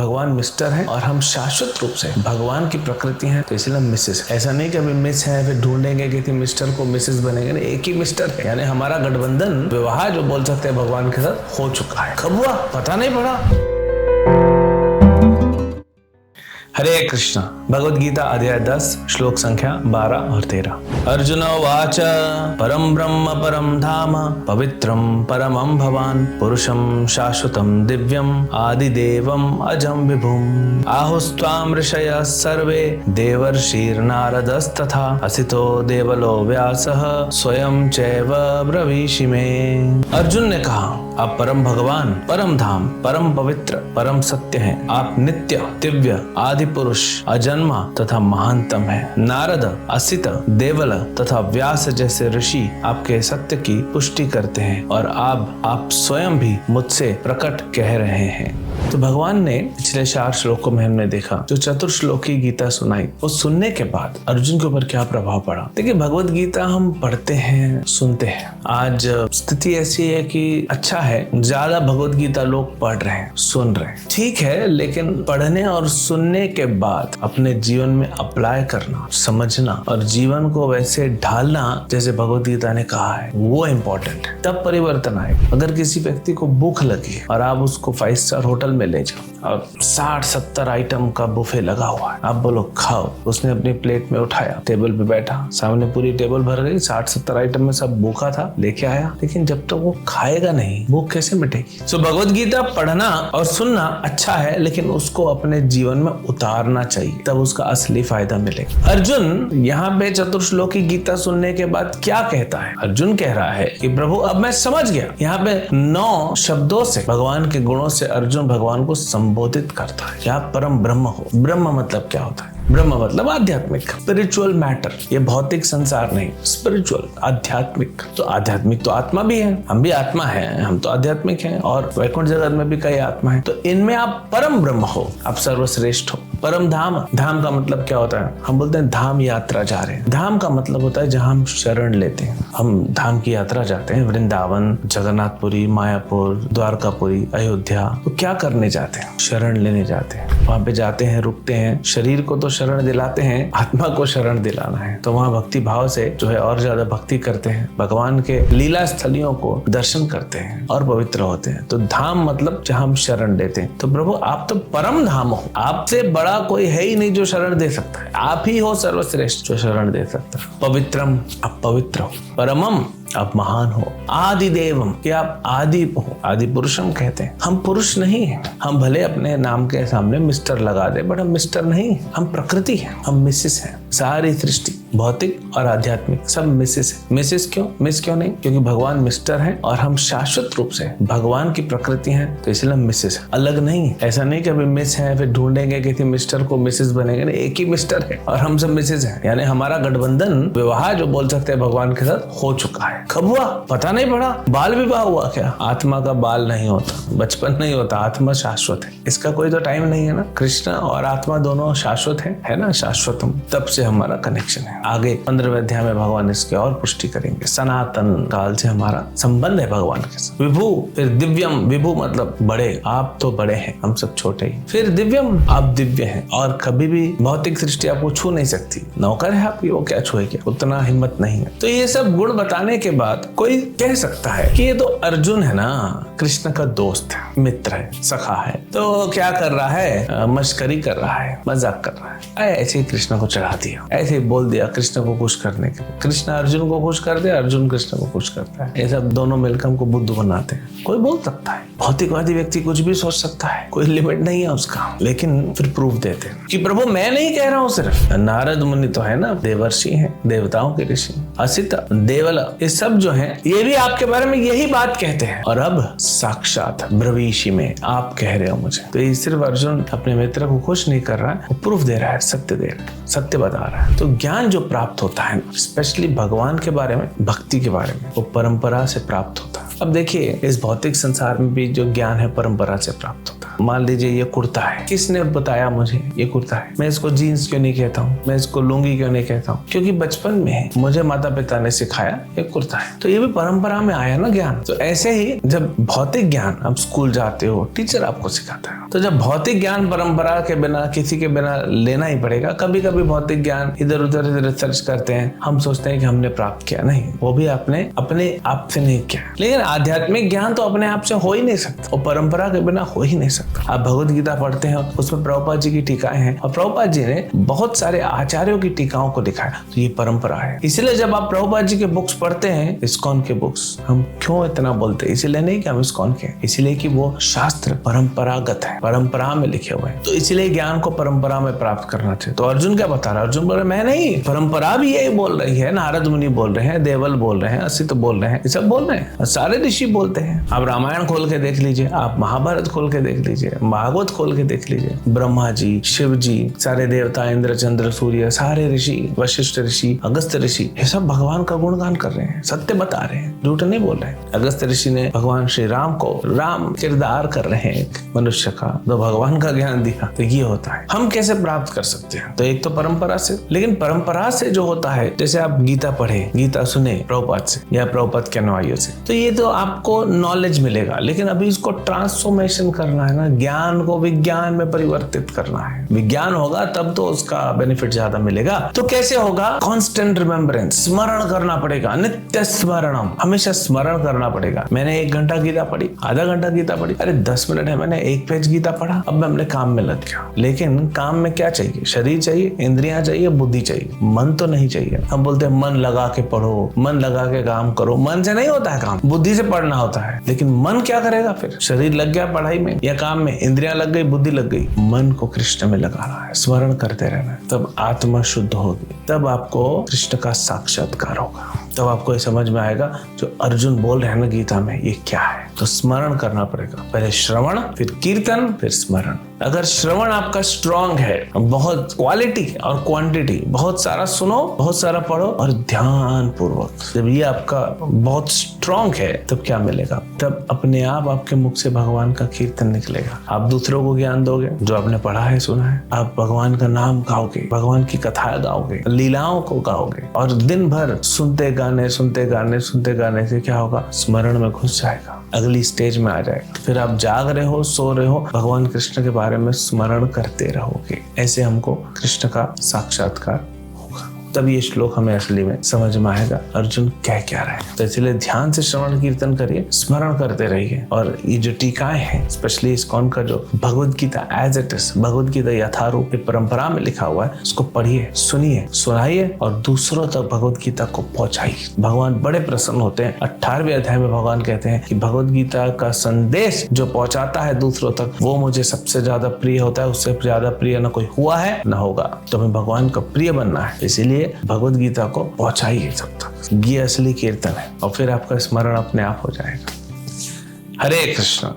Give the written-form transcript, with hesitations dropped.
भगवान मिस्टर हैं और हम शाश्वत रूप से भगवान की प्रकृति हैं, तो इसलिए हम मिसेस। ऐसा नहीं कि अभी मिस है फिर ढूंढेंगे कि मिस्टर को मिसेस बनेंगे, नहीं, एक ही मिस्टर है। यानी हमारा गठबंधन विवाह जो बोल सकते हैं भगवान के साथ हो चुका है। कब हुआ पता नहीं पड़ा। हरे कृष्ण। भगवद गीता अध्याय 10 श्लोक संख्या 12 और 13। अर्जुन उवाच परम ब्रह्म परम धाम पवित्रम परमं भवान पुरुषं शाश्वतं दिव्यम आदिदेवम अजं विभुम आहुस्त्वां ऋषयः सर्वे देवर्षिर्नारदस्तथा असितो देवलो व्यासः स्वयं चैव ब्रवीषि मे। अर्जुन ने कहा, आप परम भगवान, परम धाम, परम पवित्र, परम सत्य हैं। आप नित्य, दिव्य, आदि पुरुष, अजन्मा तथा महानतम है। नारद, असित, देवल तथा व्यास जैसे ऋषि आपके सत्य की पुष्टि करते हैं और आप स्वयं भी मुझसे प्रकट कह रहे हैं। तो भगवान ने पिछले 4 श्लोकों में हमने देखा जो चतुर्श्लोकी गीता सुनाई, वो सुनने के बाद अर्जुन के ऊपर क्या प्रभाव पड़ा। देखिए, भगवद गीता हम पढ़ते हैं, सुनते हैं। आज स्थिति ऐसी है कि अच्छा है, ज्यादा भगवद गीता लोग पढ़ रहे हैं, सुन रहे हैं, ठीक है, लेकिन पढ़ने और सुनने के बाद अपने जीवन में अप्लाई करना, समझना और जीवन को वैसे ढालना जैसे भगवद गीता ने कहा है, वो इम्पोर्टेंट है। तब परिवर्तन आएगा। अगर किसी व्यक्ति को भूख लगी और आप उसको 5 स्टार होटल में ले जाओ और 60-70 आइटम का बुफे लगा हुआ है, आप बोलो खाओ, उसने अपनी प्लेट में उठाया, टेबल पे बैठा, सामने पूरी टेबल भर गई, 60-70 आइटम में सब भूखा था, लेके आया, लेकिन जब तक वो खाएगा नहीं, भूख कैसे मिटेगी। सो भगवद गीता पढ़ना और सुनना अच्छा है, लेकिन उसको अपने जीवन में उतारना चाहिए, तब उसका असली फायदा मिलेगा। अर्जुन यहाँ पे चतुर्श्लोकी गीता सुनने के बाद क्या कहता है? अर्जुन कह रहा है कि प्रभु अब मैं समझ गया। यहाँ पे 9 शब्दों से, भगवान के गुणों से अर्जुन भगवान को संबोधित करता है कि आप परम ब्रह्म हो। ब्रह्म मतलब क्या होता है? ब्रह्म मतलब आध्यात्मिक, स्पिरिचुअल मैटर। ये भौतिक संसार नहीं, स्पिरिचुअल, आध्यात्मिक। तो आध्यात्मिक तो आत्मा भी है, हम भी आत्मा है, हम तो आध्यात्मिक हैं, और वैकुंठ जगत में भी कई आत्मा है। तो इनमें आप परम ब्रह्म हो, आप सर्वश्रेष्ठ हो। परम धाम, धाम का मतलब क्या होता है? हम बोलते हैं धाम यात्रा जा रहे हैं। धाम का मतलब होता है जहाँ हम शरण लेते हैं। हम धाम की यात्रा जाते हैं, वृंदावन, जगन्नाथपुरी, मायापुर, द्वारकापुरी, अयोध्या। तो क्या करने जाते हैं? शरण लेने जाते हैं। वहां पे जाते हैं, रुकते हैं, शरीर को तो शरण दिलाते हैं, आत्मा को शरण दिलाना है। तो वहाँ भक्ति भाव से जो है और ज्यादा भक्ति करते हैं, भगवान के लीला स्थलियों को दर्शन करते हैं और पवित्र होते हैं। तो धाम मतलब जहाँ हम शरण लेते हैं। तो प्रभु आप तो परम धाम हो, आपसे बड़ा कोई है ही नहीं जो शरण दे सकता है। आप ही हो सर्वश्रेष्ठ जो शरण दे सकता है। पवित्रम, आप पवित्र हो। परमम, आप महान हो। आदि देवम, कि आप आदि हो। आदि पुरुषम कहते हैं। हम पुरुष नहीं हैं। हम भले अपने नाम के सामने मिस्टर लगा दे, बट हम मिस्टर नहीं हैं। हम प्रकृति हैं, हम मिसेस हैं। सारी सृष्टि भौतिक और आध्यात्मिक सब मिसेस है। मिसेस क्यों? मिस क्यों नहीं? क्योंकि भगवान मिस्टर है और हम शाश्वत रूप से भगवान की प्रकृति हैं, तो इसलिए हम मिसेस है, अलग नहीं है। ऐसा नहीं कि अभी मिस है फिर ढूंढेंगे कि मिस्टर को मिसेस बनेंगे, नहीं, एक ही मिस्टर है और हम सब मिसेस हैं। यानी हमारा गठबंधन, विवाह जो बोल सकते हैं भगवान के साथ हो चुका है। कब हुआ पता नहीं पड़ा। बाल विवाह हुआ क्या? आत्मा का बाल नहीं होता, बचपन नहीं होता, आत्मा शाश्वत है। इसका कोई तो टाइम नहीं है ना। कृष्ण और आत्मा दोनों शाश्वत है ना, शाश्वतम। तब से हमारा कनेक्शन है। आगे 15वें अध्याय में भगवान इसके और पुष्टि करेंगे। सनातन काल से हमारा संबंध है भगवान के साथ। विभु, फिर दिव्यम। विभु मतलब बड़े, आप तो बड़े हैं, हम सब छोटे ही। फिर दिव्यम, आप दिव्य हैं और कभी भी भौतिक सृष्टि आपको छू नहीं सकती। नौकर है आपकी, वो क्या छुएगी? उतना हिम्मत नहीं है। तो ये सब गुण बताने के बाद कोई कह सकता है कि ये तो अर्जुन है ना, कृष्ण का दोस्त है, मित्र है, सखा है, तो क्या कर रहा है? मस्करी कर रहा है, मजाक कर रहा है। ऐसे ही कृष्ण को चढ़ा दिया, ऐसे ही बोल दिया कृष्ण को खुश करने के लिए। कृष्ण अर्जुन को खुश कर दे, अर्जुन कृष्ण को खुश करता है। ये सब दोनों मिलकर हमको बुद्धू बनाते हैं। कोई बोल सकता है, भौतिकवादी व्यक्ति कुछ भी सोच सकता है, कोई लिमिट नहीं है उसका, लेकिन फिर प्रूफ देते हैं कि प्रभु मैं नहीं कह रहा हूँ सिर्फ। नारद मुनि तो है ना, देवर्षि हैं, देवताओं के ऋषि। असित, देवल, ये सब जो है ये भी आपके बारे में यही बात कहते हैं। और अब साक्षात ब्रवीषि में आप कह रहे हो मुझे। तो ये सिर्फ अर्जुन अपने मित्र को खुश नहीं कर रहा है, वो प्रूफ दे रहा है, सत्य दे रहा है, सत्य बता रहा है। तो ज्ञान जो प्राप्त होता है, स्पेशली भगवान के बारे में, भक्ति के बारे में, वो परंपरा से प्राप्त होता है। अब देखिए, इस भौतिक संसार में भी जो ज्ञान है परंपरा से प्राप्त होता है। मान लीजिए ये कुर्ता है, किसने बताया मुझे ये कुर्ता है? मैं इसको जीन्स क्यों नहीं कहता हूँ, मैं इसको लुंगी क्यों नहीं कहता हूँ? क्योंकि बचपन में मुझे माता पिता ने सिखाया ये कुर्ता है। तो ये भी परंपरा में आया ना ज्ञान। तो ऐसे ही जब भौतिक ज्ञान, आप स्कूल जाते हो, टीचर आपको सिखाता है, तो जब भौतिक ज्ञान परंपरा के बिना, किसी के बिना लेना ही पड़ेगा। कभी कभी भौतिक ज्ञान इधर उधर रिसर्च करते हैं, हम सोचते हैं कि हमने प्राप्त किया, नहीं, वो भी आपने अपने आप से नहीं किया। लेकिन आध्यात्मिक ज्ञान तो अपने आप से हो ही नहीं सकता, और परंपरा के बिना हो ही नहीं सकता। आप भगवत गीता पढ़ते हैं, उसमें प्रभुपाद जी की टीकाएं हैं, और प्रभुपाद जी ने बहुत सारे आचार्यों की टीकाओं को दिखाया। तो ये परंपरा है। इसलिए जब आप प्रभुपाद जी के बुक्स पढ़ते हैं, इस्कॉन के बुक्स, हम क्यों इतना बोलते हैं? इसलिए नहीं कि हम इस्कॉन के, इसलिए कि वो शास्त्र परंपरागत है, परंपरा में लिखे हुए हैं। तो इसलिए ज्ञान को परंपरा में प्राप्त करना चाहिए। तो अर्जुन क्या बता रहा है? अर्जुन बोल रहे मैं नहीं, परंपरा भी यही बोल रही है। नारद मुनि बोल रहे हैं, देवल बोल रहे हैं, असित बोल रहे हैं, ये सब बोल रहे हैं, सारे ऋषि बोलते हैं। आप रामायण खोल के देख लीजिए, आप महाभारत खोल के देख लीजिए, भागवत खोल के देख लीजिए, ब्रह्मा जी, शिव जी, सारे देवता, इंद्र, चंद्र, सूर्य, सारे ऋषि, वशिष्ठ ऋषि, अगस्त्य ऋषि, ये सब भगवान का गुणगान कर रहे हैं, सत्य बता रहे हैं, झूठ नहीं बोल रहे हैं। अगस्त्य ऋषि ने भगवान श्री राम को राम किरदार कर रहे हैं मनुष्य का, तो भगवान का ज्ञान दिया। तो ये होता है। हम कैसे प्राप्त कर सकते हैं? तो एक तो परंपरा से, लेकिन परंपरा से जो होता है, जैसे आप गीता पढ़े, गीता सुने प्रभुपाद से या प्रभुपाद के अनुयायियों से, तो ये तो आपको नॉलेज मिलेगा। लेकिन अभी इसको ट्रांसफॉर्मेशन करना है ना, ज्ञान को विज्ञान में परिवर्तित करना है। विज्ञान होगा तब तो उसका बेनिफिट ज्यादा मिलेगा। तो कैसे होगा? कॉन्स्टेंट रिमेम्बरेंस, स्मरण करना पड़ेगा, नित्य स्मरणम, हमेशा स्मरण करना पड़ेगा। मैंने 1 घंटा गीता पढ़ी, आधा घंटा गीता पढ़ी, अरे 10 मिनट है, मैंने 1 पेज गीता पढ़ा, अब मैं अपने काम में लग गया। लेकिन काम में क्या चाहिए? शरीर चाहिए, इंद्रियां चाहिए, बुद्धि चाहिए, मन तो नहीं चाहिए। हम बोलते हैं मन लगा के पढ़ो, मन लगा के काम करो। मन से नहीं होता है काम, बुद्धि से पढ़ना होता है। लेकिन मन क्या करेगा फिर? शरीर लग गया पढ़ाई में या काम में, इंद्रियां लग गई, बुद्धि लग गई, मन को कृष्ण में लगाना है, स्मरण करते रहना है। तब आत्मा शुद्ध होगी, तब आपको कृष्ण का साक्षात्कार होगा, तब आपको ये समझ में आएगा जो अर्जुन बोल रहे हैं ना गीता में, ये क्या है। तो स्मरण करना पड़ेगा, पहले श्रवण, फिर कीर्तन, फिर स्मरण। अगर श्रवण आपका स्ट्रांग है, बहुत क्वालिटी और क्वांटिटी, बहुत सारा सुनो, बहुत सारा पढ़ो और ध्यान पूर्वक, जब ये आपका बहुत स्ट्रांग है, तब क्या मिलेगा? तब अपने आप आपके मुख से भगवान का कीर्तन निकलेगा। आप दूसरों को ज्ञान दोगे जो आपने पढ़ा है, सुना है। आप भगवान का नाम गाओगे, भगवान की कथा गाओगे, लीलाओं को गाओगे, और दिन भर सुनते गाने से क्या होगा? स्मरण में घुस जाएगा, अगली स्टेज में आ जाएगा। फिर आप जाग रहे हो, सो रहे हो, भगवान कृष्ण के बारे में स्मरण करते रहोगे। ऐसे हमको कृष्ण का साक्षात्कार होगा। तब ये श्लोक हमें असली में समझ में आएगा अर्जुन कह क्या रहे हैं। तो इसलिए ध्यान से श्रवण कीर्तन करिए, स्मरण करते रहिए। और ये जो टीकाएं हैं, स्पेशली इस्कॉन का जो Bhagavad Gita as it is, Bhagavad Gita यथारूप परंपरा में लिखा हुआ है, उसको पढ़िए, सुनिए, सुनाइए और दूसरों तक भगवत गीता को पहुंचाइए। भगवान बड़े प्रसन्न होते हैं। 18वें अध्याय में भगवान कहते हैं कि भगवत गीता का संदेश जो पहुंचाता है दूसरों तक, वो मुझे सबसे ज्यादा प्रिय होता है। उससे ज्यादा प्रिय न कोई हुआ है न होगा। तो हमें भगवान का प्रिय बनना है, इसीलिए भगवत गीता को पहुंचाइए सब तक। ये असली कीर्तन है, और फिर आपका स्मरण अपने आप हो जाएगा। हरे कृष्ण।